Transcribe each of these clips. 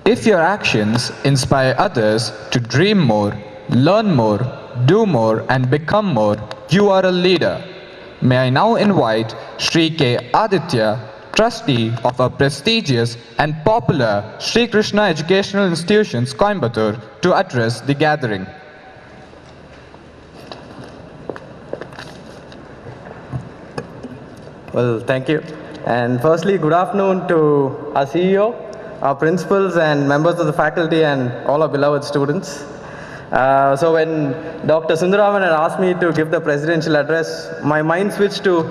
If your actions inspire others to dream more, learn more, do more, and become more, you are a leader. May I now invite Sri K. Aditya, trustee of a prestigious and popular Sri Krishna Educational Institutions, Coimbatore, to address the gathering. Well, thank you. And firstly, good afternoon to our CEO, our principals and members of the faculty and all our beloved students. So when Dr. Sundaraman had asked me to give the presidential address, my mind switched to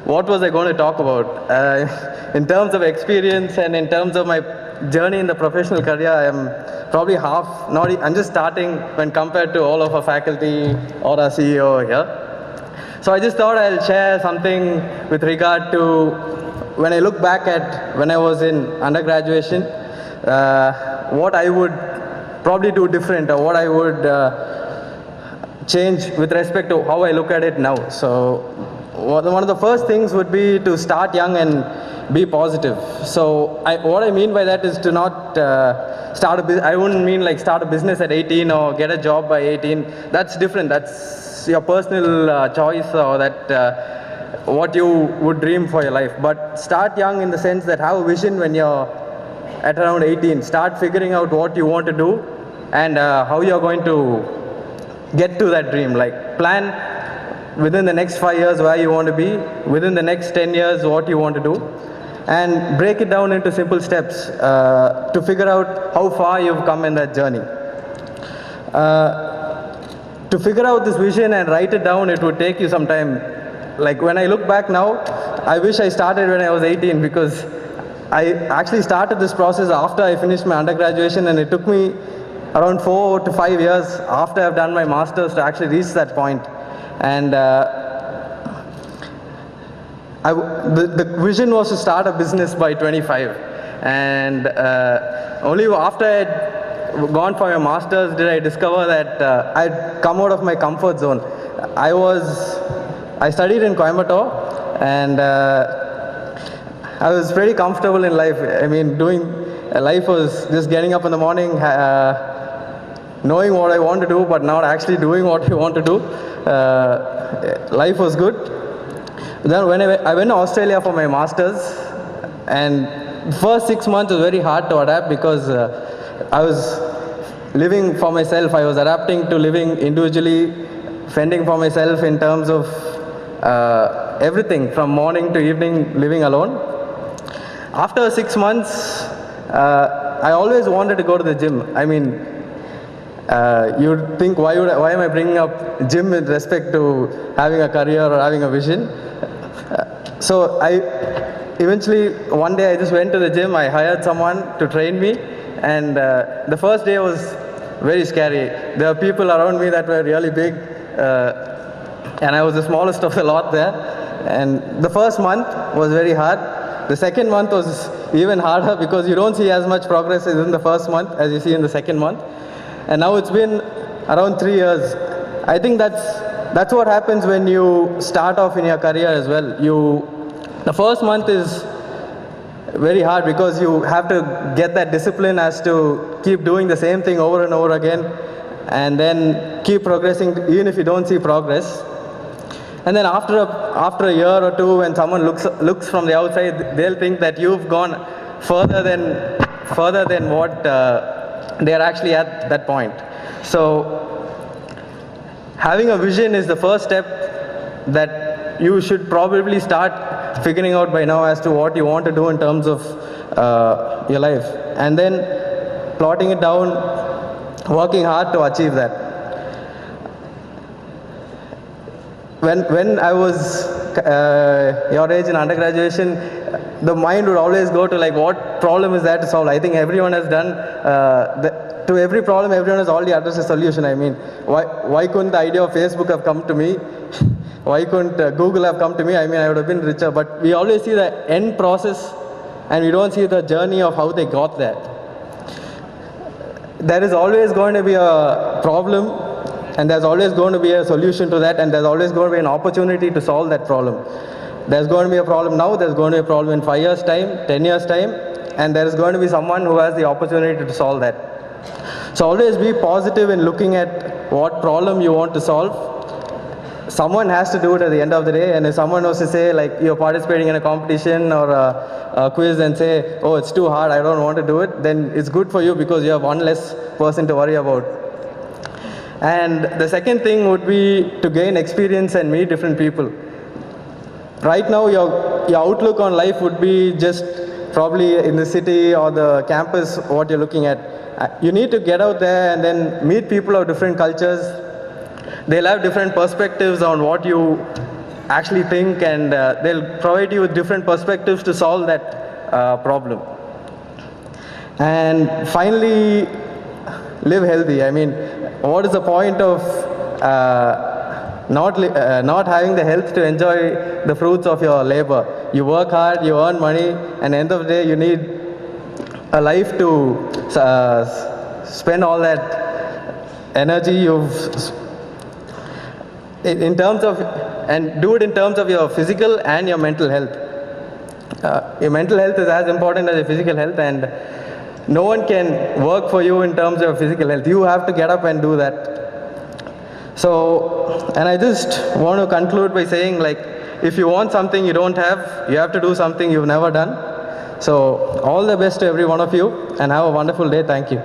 what was I going to talk about. In terms of experience and in terms of my journey in the professional career, I am probably I'm just starting when compared to all of our faculty or our CEO here. So I just thought I'll share something with regard to when I look back at when I was in undergraduation, what I would probably do different or what I would change with respect to how I look at it now. So one of the first things would be to start young and be positive. So what I mean by that is to not start a business. I wouldn't mean like start a business at 18 or get a job by 18. That's different. That's your personal choice or that what you would dream for your life. But start young in the sense that have a vision when you're at around 18. Start figuring out what you want to do and how you're going to get to that dream. Like plan within the next 5 years where you want to be, within the next 10 years what you want to do, and break it down into simple steps to figure out how far you've come in that journey. To figure out this vision and write it down, it would take you some time. Like when I look back now, I wish I started when I was 18 because I actually started this process after I finished my undergraduation, and it took me around 4 to 5 years after I've done my master's to actually reach that point. And the vision was to start a business by 25. And only after I'd gone for my master's did I discover that I'd come out of my comfort zone. I studied in Coimbatore, and I was pretty comfortable in life. I mean, life was just getting up in the morning, knowing what I want to do, but not actually doing what I want to do. Life was good. Then when I went to Australia for my master's, and the first 6 months was very hard to adapt because I was living for myself. I was adapting to living individually, fending for myself in terms of everything from morning to evening, living alone. After 6 months, I always wanted to go to the gym. I mean, you'd think, why am I bringing up gym with respect to having a career or having a vision? So eventually, one day I just went to the gym. I hired someone to train me, and the first day was very scary. There were people around me that were really big, and I was the smallest of the lot there. And the first month was very hard. The second month was even harder because you don't see as much progress in the first month as you see in the second month. And now it's been around 3 years. I think that's what happens when you start off in your career as well. The first month is very hard because you have to get that discipline as to keep doing the same thing over and over again, and then keep progressing even if you don't see progress. And then after a year or two, when someone looks from the outside, they'll think that you've gone further than what they're actually at that point. So having a vision is the first step that you should probably start figuring out by now as to what you want to do in terms of your life, and then plotting it down, working hard to achieve that. When I was your age in undergraduation, the mind would always go to like, what problem is there to solve? I think everyone has done, to every problem, everyone has already addressed a solution. I mean, why couldn't the idea of Facebook have come to me? Why couldn't Google have come to me? I mean, I would have been richer. But we always see the end process, and we don't see the journey of how they got there. There is always going to be a problem, and there's always going to be a solution to that, and there's always going to be an opportunity to solve that problem. There's going to be a problem now, there's going to be a problem in 5 years' time, 10 years' time, and there is going to be someone who has the opportunity to solve that. So always be positive in looking at what problem you want to solve. Someone has to do it at the end of the day, and if someone was to say, like, you're participating in a competition or a quiz and say, oh, it's too hard, I don't want to do it, then it's good for you because you have one less person to worry about. And the second thing would be to gain experience and meet different people. Right now, your outlook on life would be just probably in the city or the campus, what you're looking at. You need to get out there and then meet people of different cultures. They'll have different perspectives on what you actually think, and they'll provide you with different perspectives to solve that problem. And finally, live healthy. I mean, what is the point of not having the health to enjoy the fruits of your labor? You work hard, you earn money, and at the end of the day, you need a life to spend all that energy in terms of, and do it in terms of your physical and your mental health. Your mental health is as important as your physical health, and no one can work for you in terms of physical health. You have to get up and do that. So, and I just want to conclude by saying, like, if you want something you don't have, you have to do something you've never done. So, all the best to every one of you, and have a wonderful day. Thank you.